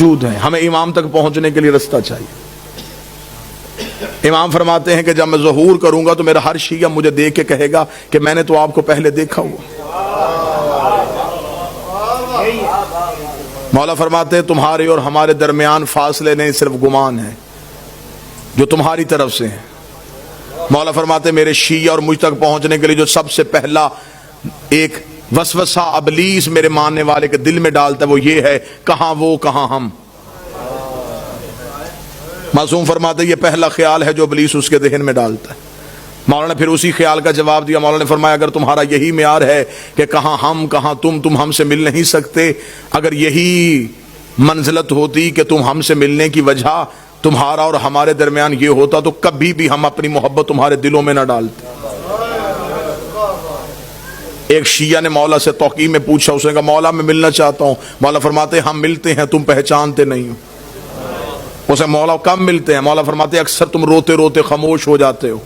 موجود ہیں، ہمیں امام تک پہنچنے کے لیے رستہ چاہیے۔ امام فرماتے ہیں کہ جب میں ظہور کروں گا تو میرا ہر شیعہ مجھے دیکھ کے کہے گا کہ میں نے تو آپ کو پہلے دیکھا ہوا۔ مولا فرماتے ہیں تمہارے اور ہمارے درمیان فاصلے نہیں، صرف گمان ہے جو تمہاری طرف سے ہیں۔ مولا فرماتے ہیں میرے شیعہ اور مجھ تک پہنچنے کے لیے جو سب سے پہلا ایک وسوسہ ابلیس میرے ماننے والے کے دل میں ڈالتا ہے وہ یہ ہے، کہاں وہ کہاں ہم۔ معصوم فرماتے ہیں یہ پہلا خیال ہے جو ابلیس اس کے ذہن میں ڈالتا ہے۔ مولا نے پھر اسی خیال کا جواب دیا۔ مولا نے فرمایا اگر تمہارا یہی معیار ہے کہ کہاں ہم کہاں تم ہم سے مل نہیں سکتے، اگر یہی منزلت ہوتی کہ تم ہم سے ملنے کی وجہ تمہارا اور ہمارے درمیان یہ ہوتا تو کبھی بھی ہم اپنی محبت تمہارے دلوں میں نہ ڈالتے۔ ایک شیعہ نے مولا سے توقیع میں پوچھا، اس نے کہا مولا میں ملنا چاہتا ہوں۔ مولا فرماتے ہیں ہم ملتے ہیں، تم پہچانتے نہیں ہو۔ اسے مولا کب ملتے ہیں؟ مولا فرماتے ہیں اکثر تم روتے روتے خاموش ہو جاتے ہو،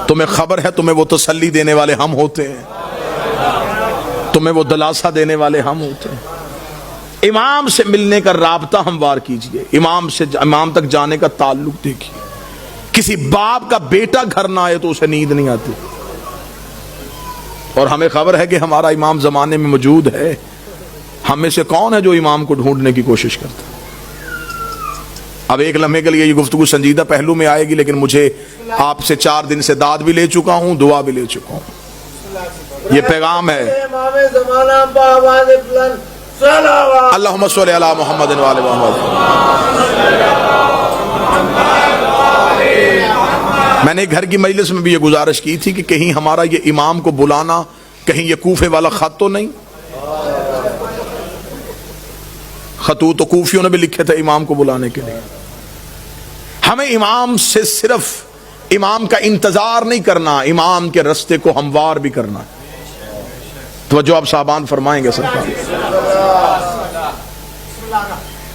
تمہیں خبر ہے تمہیں وہ تسلی دینے والے ہم ہوتے ہیں، تمہیں وہ دلاسا دینے والے ہم ہوتے ہیں۔ امام سے ملنے کا رابطہ ہموار کیجئے، امام تک جانے کا تعلق دیکھیے۔ کسی باپ کا بیٹا گھر نہ آئے تو اسے نیند نہیں آتی، اور ہمیں خبر ہے کہ ہمارا امام زمانے میں موجود ہے۔ ہم میں سے کون ہے جو امام کو ڈھونڈنے کی کوشش کرتا ہے؟ اب ایک لمحے کے لیے یہ گفتگو سنجیدہ پہلو میں آئے گی، لیکن مجھے آپ سے 4 دن سے داد بھی لے چکا ہوں، دعا بھی لے چکا ہوں۔ یہ پیغام ہے اللہم صلی علی محمد و آل محمد۔ میں نے گھر کی مجلس میں بھی یہ گزارش کی تھی کہ کہیں ہمارا یہ امام کو بلانا کہیں یہ کوفے والا خط تو نہیں؟ خطوط تو کوفیوں نے بھی لکھے تھے امام کو بلانے کے لیے۔ ہمیں امام سے صرف امام کا انتظار نہیں کرنا، امام کے رستے کو ہموار بھی کرنا۔ توجہ آپ صاحبان فرمائیں گے سرکار۔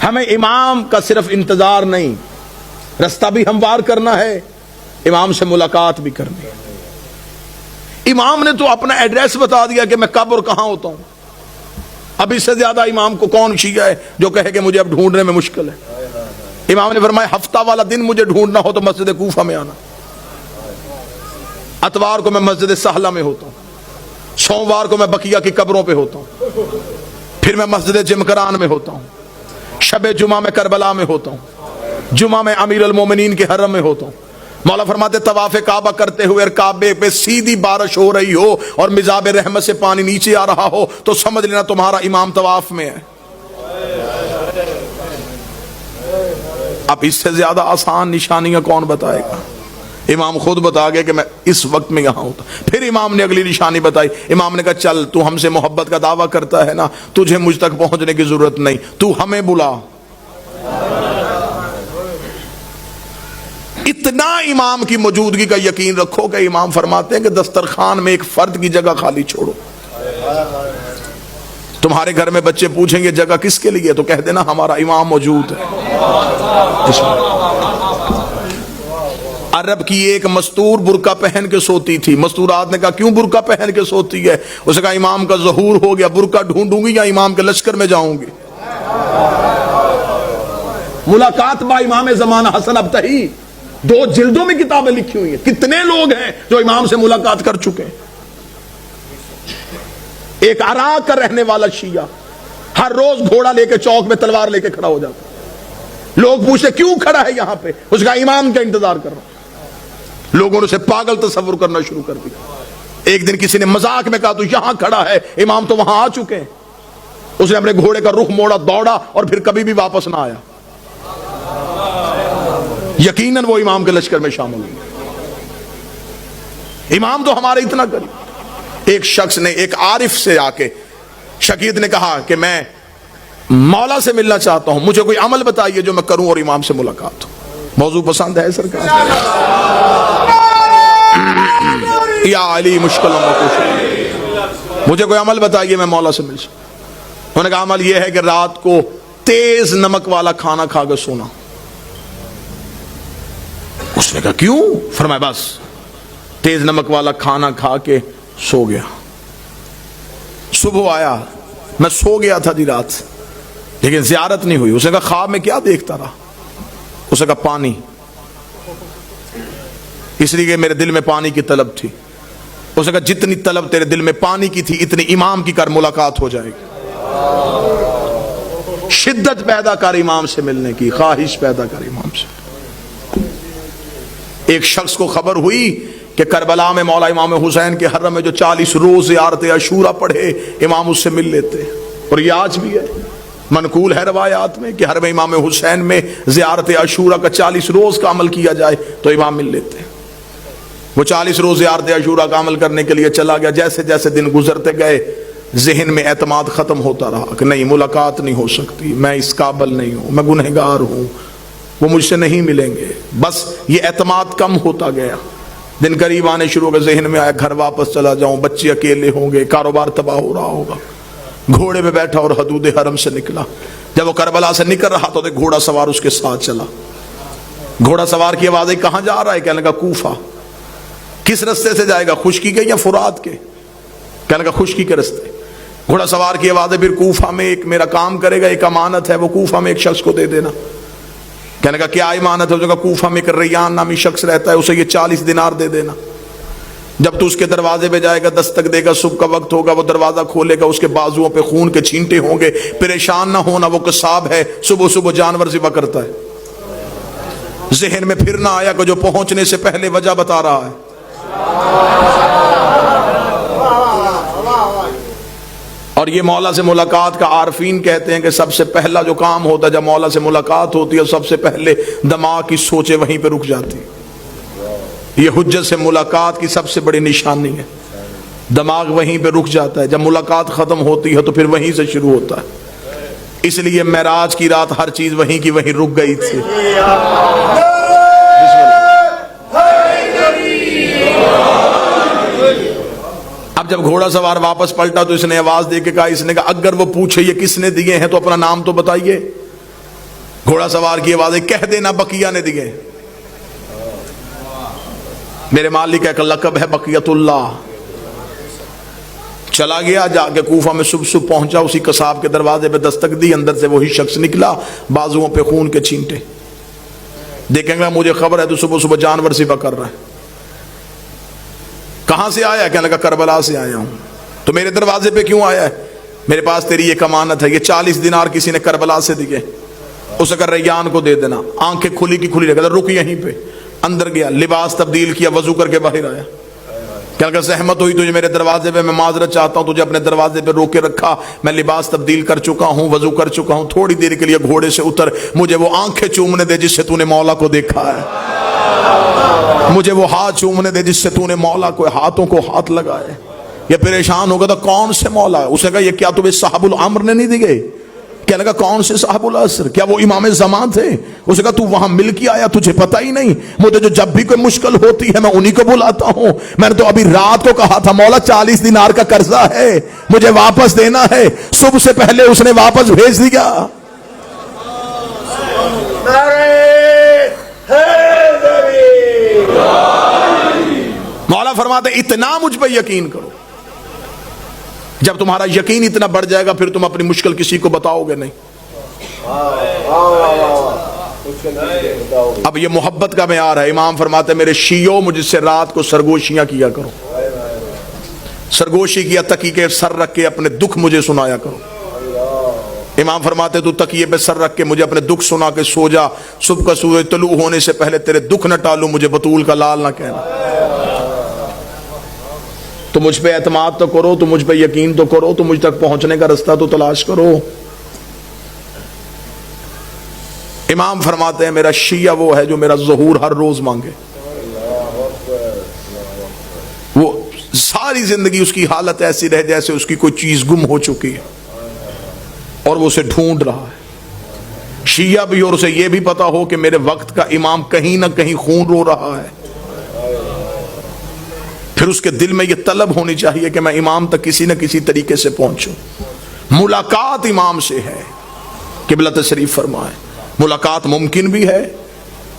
ہمیں امام کا صرف انتظار نہیں، رستہ بھی ہموار کرنا ہے، امام سے ملاقات بھی کرنی ہے۔ امام نے تو اپنا ایڈریس بتا دیا کہ میں کب اور کہاں ہوتا ہوں۔ اب اس سے زیادہ امام کو کون شیعہ ہے جو کہے کہ مجھے اب ڈھونڈنے میں مشکل ہے؟ امام نے فرمایا ہفتہ والا دن مجھے ڈھونڈنا ہو تو مسجد کوفہ میں آنا، اتوار کو میں مسجد سہلہ میں ہوتا ہوں، سوموار کو میں بقیہ کی قبروں پہ ہوتا ہوں، پھر میں مسجد جمکران میں ہوتا ہوں، شب جمعہ میں کربلا میں ہوتا ہوں، جمعہ میں امیر المومنین کے حرم میں ہوتا ہوں۔ مولا فرماتے طواف کعبہ کرتے ہوئے کعبے پہ سیدھی بارش ہو رہی ہو اور مزاب رحمت سے پانی نیچے آ رہا ہو تو سمجھ لینا تمہارا امام طواف میں ہے۔ اب اس سے زیادہ آسان نشانیاں کون بتائے گا؟ امام خود بتا گیا کہ میں اس وقت میں یہاں ہوتا۔ پھر امام نے اگلی نشانی بتائی، امام نے کہا چل تو ہم سے محبت کا دعویٰ کرتا ہے نا، تجھے مجھ تک پہنچنے کی ضرورت نہیں، تو ہمیں بلا۔ اتنا امام کی موجودگی کا یقین رکھو کہ امام فرماتے ہیں کہ دسترخوان میں ایک فرد کی جگہ خالی چھوڑو۔ تمہارے گھر میں بچے پوچھیں گے جگہ کس کے لیے تو کہہ دینا ہمارا امام موجود ہے۔ عرب کی ایک مستور برقع پہن کے سوتی تھی، مستورات نے کہا کیوں برقع پہن کے سوتی ہے؟ اس نے کہا امام کا ظہور ہو گیا، برقع ڈھونڈوں گی یا امام کے لشکر میں جاؤں گی؟ ملاقات با امام زمانہ حسن ابتہی 2 جلدوں میں کتابیں لکھی ہوئی ہیں۔ کتنے لوگ ہیں جو امام سے ملاقات کر چکے ہیں؟ ایک عراق کا رہنے والا شیعہ ہر روز گھوڑا لے کے چوک میں تلوار لے کے کھڑا ہو جاتا، لوگ پوچھتے کیوں کھڑا ہے یہاں پہ؟ اس کا امام کا انتظار کر رہا۔ لوگوں نے اسے پاگل تصور کرنا شروع کر دیا۔ ایک دن کسی نے مذاق میں کہا تو یہاں کھڑا ہے، امام تو وہاں آ چکے ہیں۔ اس نے اپنے گھوڑے کا رخ موڑا، دوڑا اور پھر کبھی بھی واپس نہ آیا۔ یقیناً وہ امام کے لشکر میں شامل ہوئے۔ امام تو ہمارے اتنا قریب۔ ایک شخص نے ایک عارف سے آ کے شقیق نے کہا کہ میں مولا سے ملنا چاہتا ہوں، مجھے کوئی عمل بتائیے جو میں کروں اور امام سے ملاقات ہو۔ موضوع پسند ہے سرکار؟ یا علی مشکل مجھے کوئی عمل بتائیے میں مولا سے مل سکوں۔ انہوں نے کہا عمل یہ ہے کہ رات کو تیز نمک والا کھانا کھا کر سونا۔ اس نے کہا کیوں؟ فرمایا بس تیز نمک والا کھانا کھا کے سو گیا، صبح آیا میں سو گیا تھا دی رات، لیکن زیارت نہیں ہوئی. اس نے کہا خواب میں کیا دیکھتا رہا؟ اس نے کہا پانی، اس لیے کہ میرے دل میں پانی کی طلب تھی. اس نے کہا جتنی طلب تیرے دل میں پانی کی تھی اتنی امام کی کر، ملاقات ہو جائے گی. شدت پیدا کر امام سے ملنے کی، خواہش پیدا کر امام سے. ایک شخص کو خبر ہوئی کہ کربلا میں مولا امام حسین کے حرم میں جو 40 روز زیارت عاشورہ پڑھے امام اس سے مل لیتے. اور یہ آج بھی ہے، منقول ہے روایات میں کہ حرم امام حسین میں زیارت عاشورہ کا 40 روز کا عمل کیا جائے تو امام مل لیتے. وہ 40 روز زیارت عاشورہ کا عمل کرنے کے لیے چلا گیا. جیسے جیسے دن گزرتے گئے ذہن میں اعتماد ختم ہوتا رہا کہ نہیں، ملاقات نہیں ہو سکتی، میں اس قابل نہیں ہوں، میں گنہگار ہوں، وہ مجھ سے نہیں ملیں گے. بس یہ اعتماد کم ہوتا گیا. دن قریب آنے شروع ہو گئے. ذہن میں آیا گھر واپس چلا جاؤں، بچے اکیلے ہوں گے، کاروبار تباہ ہو رہا ہوگا. گھوڑے پہ بیٹھا اور حدود حرم سے نکلا. جب وہ کربلا سے نکل رہا تو گھوڑا سوار اس کے ساتھ چلا. گھوڑا سوار کی آواز آئی کہاں جا رہا ہے؟ کہنے لگا کوفہ. کس رستے سے جائے گا، خشکی کے یا فرات کے؟ کہنے لگا خشکی کے رستے. گھوڑا سوار کی آواز ہے پھر کوفہ میں ایک میرا کام کرے گا، ایک امانت ہے، وہ کوفہ میں ایک شخص کو دے دینا. کہنے لگا کیا امانت ہے؟ اس نے کہا کوفہ میں ایک ریان نامی شخص رہتا ہے، اسے یہ 40 دینار دے دینا. جب تو اس کے دروازے پہ جائے گا، دستک دے گا، صبح کا وقت ہوگا، وہ دروازہ کھولے گا، اس کے بازوؤں پہ خون کے چھینٹے ہوں گے. پریشان نہ ہونا، وہ قصاب ہے، صبح صبح جانور ذبح کرتا ہے. ذہن میں پھر نہ آیا کہ جو پہنچنے سے پہلے وجہ بتا رہا ہے. اور یہ مولا سے ملاقات کا عارفین کہتے ہیں کہ سب سے پہلا جو کام ہوتا ہے جب مولا سے ملاقات ہوتی ہے، سب سے پہلے دماغ کی سوچیں وہیں پہ رک جاتی. یہ حجت سے ملاقات کی سب سے بڑی نشانی ہے. دماغ وہیں پہ رک جاتا ہے. جب ملاقات ختم ہوتی ہے تو پھر وہیں سے شروع ہوتا ہے. اس لیے معراج کی رات ہر چیز وہیں کی وہیں رک گئی تھی. اب جب گھوڑا سوار واپس پلٹا تو اس نے آواز دے کے کہا، اس نے کہا اگر وہ پوچھے یہ کس نے دیے ہیں تو اپنا نام تو بتائیے. گھوڑا سوار کی آواز ہے کہہ دینا بقیہ نے دیے. میرے مالک کا ایک لقب ہے بقیت اللہ. چلا گیا، جا کے کوفہ میں صبح پہنچا. اسی قصاب کے دروازے پہ دستک دی، اندر سے وہی شخص نکلا، بازوؤں پہ خون کے چھینٹے. دیکھیں گا مجھے خبر ہے تو صبح صبح جانور ذبح کر رہا ہے. کہاں سے آیا؟ کہنے لگا کربلا سے آیا ہوں. تو میرے دروازے پہ کیوں آیا ہے؟ میرے پاس تیری ایک امانت ہے، یہ 40 دینار کسی نے کربلا سے دیے، اسے کہا ریان کو دے دینا. آنکھیں کھلی کی کھلی رکھ، رک یہیں پہ. اندر گیا، لباس تبدیل کیا، وضو کر کے باہر آیا. کہنے لگا زحمت ہوئی تجھے میرے دروازے پہ، میں معذرت چاہتا ہوں، تجھے اپنے دروازے پہ روکے رکھا، میں لباس تبدیل کر چکا ہوں، وضو کر چکا ہوں، تھوڑی دیر کے لیے گھوڑے سے اتر، مجھے وہ آنکھیں چومنے دے جس سے تو نے مولا کو دیکھا ہے، مجھے وہ ہاتھ چومنے دے جس سے تو نے مولا کو ہاتھوں کو ہاتھ لگائے. یہ پریشان ہوگا تھا کون سے مولا ہے؟ اسے کہا یہ کیا تمہیں صاحب الامر نے نہیں دیے؟ کہنے لگا کون سے صاحب العصر؟ کیا وہ امام زمان تھے؟ اسے کہا تو وہاں مل کے آیا، تجھے پتہ ہی نہیں؟ مجھے جو جب بھی کوئی مشکل ہوتی ہے میں انہی کو بلاتا ہوں. میں نے تو ابھی رات کو کہا تھا مولا 40 دینار کا قرضہ ہے، مجھے واپس دینا ہے. صبح سے پہلے اس نے واپس بھیج دیا. مولا فرماتے اتنا مجھ پہ یقین کرو. جب تمہارا یقین اتنا بڑھ جائے گا پھر تم اپنی مشکل کسی کو بتاؤ گے نہیں. اب یہ محبت کا معیار ہے. امام فرماتے میرے شیعوں مجھ سے رات کو سرگوشیاں کیا کرو. سرگوشی کیا، تکیے کے سر رکھ کے اپنے دکھ مجھے سنایا کرو. امام فرماتے تو تکیے پہ سر رکھ کے مجھے اپنے دکھ سنا کے سو جا. صبح کا سورج طلوع ہونے سے پہلے تیرے دکھ نہ ٹالوں، مجھے بطول کا لال نہ کہنا. تو مجھ پہ اعتماد تو کرو، تو مجھ پہ یقین تو کرو، تو مجھ تک پہنچنے کا رستہ تو تلاش کرو. امام فرماتے ہیں میرا شیعہ وہ ہے جو میرا ظہور ہر روز مانگے. وہ ساری زندگی اس کی حالت ایسی رہے جیسے اس کی کوئی چیز گم ہو چکی ہے اور وہ اسے ڈھونڈ رہا ہے. شیعہ بھی اور اسے یہ بھی پتا ہو کہ میرے وقت کا امام کہیں نہ کہیں خون رو رہا ہے. پھر اس کے دل میں یہ طلب ہونی چاہیے کہ میں امام تک کسی نہ کسی طریقے سے پہنچوں. ملاقات امام سے ہے. قبلہ تشریف فرمائے ملاقات ممکن بھی ہے.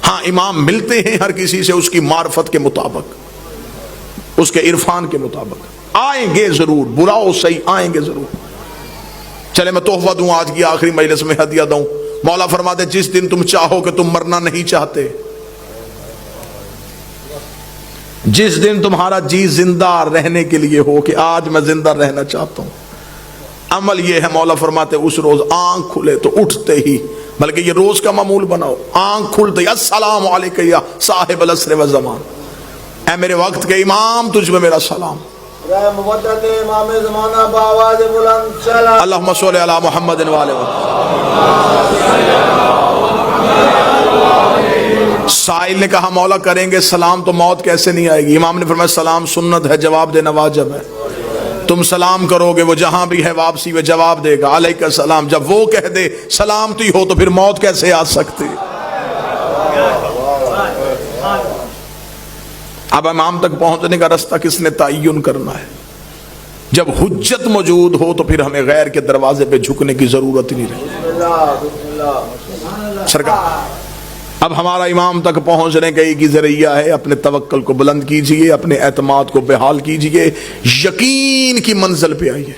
ہاں امام ملتے ہیں ہر کسی سے اس کی معرفت کے مطابق، اس کے عرفان کے مطابق. آئیں گے ضرور، برا ہو صحیح آئیں گے ضرور. چلے میں تحفہ دوں آج کی آخری مجلس میں، ہدیہ دوں. مولا فرماتے جس دن تم چاہو کہ تم مرنا نہیں چاہتے، جس دن تمہارا جی زندہ رہنے کے لیے ہو کہ آج میں زندہ رہنا چاہتا ہوں، عمل یہ ہے مولا فرماتے اس روز آنکھ کھلے تو اٹھتے ہی، بلکہ یہ روز کا معمول بناؤ، آنکھ کھلتے ہی السلام علیکم یا صاحب العصر والزمان، اے میرے وقت کے امام تجھ میں میرا سلام. اللہم صلی علی محمد وآلہ وسلم. سائل نے کہا مولا کریں گے سلام تو موت کیسے نہیں آئے گی؟ امام نے فرمایا سلام سنت ہے، جواب دینا واجب ہے. تم سلام کرو گے وہ جہاں بھی ہے واپسی میں جواب دے گا علیکہ السلام. جب وہ کہہ دے سلامتی ہو تو پھر موت کیسے آ سکتی؟ اب امام تک پہنچنے کا رستہ کس نے تعین کرنا ہے؟ جب حجت موجود ہو تو پھر ہمیں غیر کے دروازے پہ جھکنے کی ضرورت ہی نہیں رہی. سرکار اب ہمارا امام تک پہنچنے کا ایک ہی ذریعہ ہے، اپنے توکل کو بلند کیجئے، اپنے اعتماد کو بحال کیجئے، یقین کی منزل پہ آئیے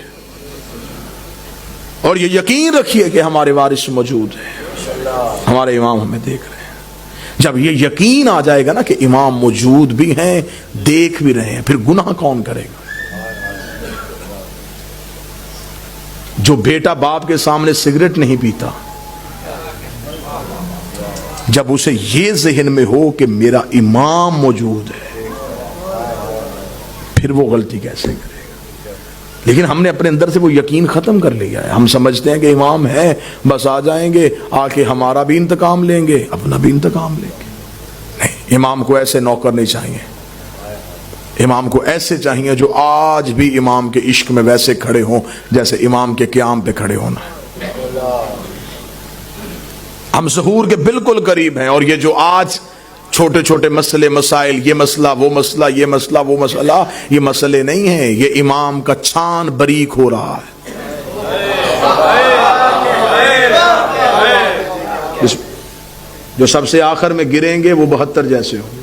اور یہ یقین رکھیے کہ ہمارے وارث موجود ہیں، ہمارے امام ہمیں دیکھ رہے ہیں. جب یہ یقین آ جائے گا نا کہ امام موجود بھی ہیں دیکھ بھی رہے ہیں، پھر گناہ کون کرے گا؟ جو بیٹا باپ کے سامنے سگریٹ نہیں پیتا، جب اسے یہ ذہن میں ہو کہ میرا امام موجود ہے، پھر وہ غلطی کیسے کرے گا؟ لیکن ہم نے اپنے اندر سے وہ یقین ختم کر لیا ہے. ہم سمجھتے ہیں کہ امام ہے بس آ جائیں گے، آ کے ہمارا بھی انتقام لیں گے، اپنا بھی انتقام لیں گے. نہیں، امام کو ایسے نوکر نہیں چاہیے. امام کو ایسے چاہیے جو آج بھی امام کے عشق میں ویسے کھڑے ہوں جیسے امام کے قیام پہ کھڑے ہونا. ہم ظہور کے بالکل قریب ہیں، اور یہ جو آج چھوٹے چھوٹے مسئلے مسائل، یہ مسئلہ وہ مسئلہ، یہ مسئلہ وہ مسئلہ، یہ مسئلے نہیں ہیں، یہ امام کا چھان بریک ہو رہا ہے. جو سب سے آخر میں گریں گے وہ 72 جیسے ہوں.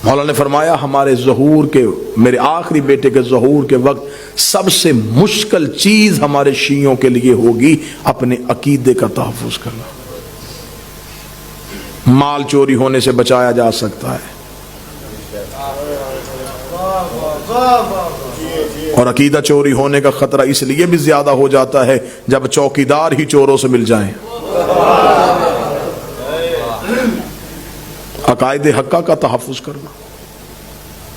مولا نے فرمایا ہمارے ظہور کے، میرے آخری بیٹے کے ظہور کے وقت سب سے مشکل چیز ہمارے شیعوں کے لیے ہوگی اپنے عقیدے کا تحفظ کرنا. مال چوری ہونے سے بچایا جا سکتا ہے، اور عقیدہ چوری ہونے کا خطرہ اس لیے بھی زیادہ ہو جاتا ہے جب چوکیدار ہی چوروں سے مل جائیں. عقائد حقہ کا تحفظ کرنا.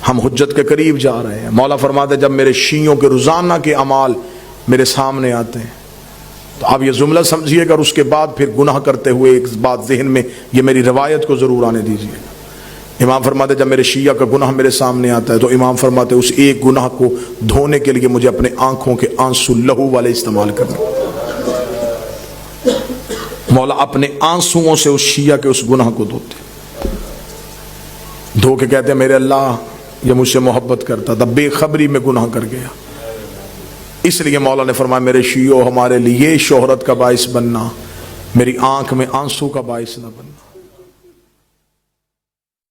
ہم حجت کے قریب جا رہے ہیں. مولا فرماتے جب میرے شیعوں کے روزانہ کے اعمال میرے سامنے آتے ہیں تو آپ یہ جملہ سمجھیے گا، اور اس کے بعد پھر گناہ کرتے ہوئے ایک بات ذہن میں یہ میری روایت کو ضرور آنے دیجیے. امام فرماتے جب میرے شیعہ کا گناہ میرے سامنے آتا ہے تو امام فرماتے اس ایک گناہ کو دھونے کے لیے مجھے اپنے آنکھوں کے آنسو لہو والے استعمال کرنے. مولا اپنے آنسوؤں سے اس شیعہ کے اس گناہ کو دھوتے، دھو کے کہتے ہیں میرے اللہ یہ مجھ سے محبت کرتا تھا، بے خبری میں گناہ کر گیا. اس لیے مولا نے فرمایا میرے شیعوں ہمارے لیے شہرت کا باعث بننا، میری آنکھ میں آنسو کا باعث نہ بننا.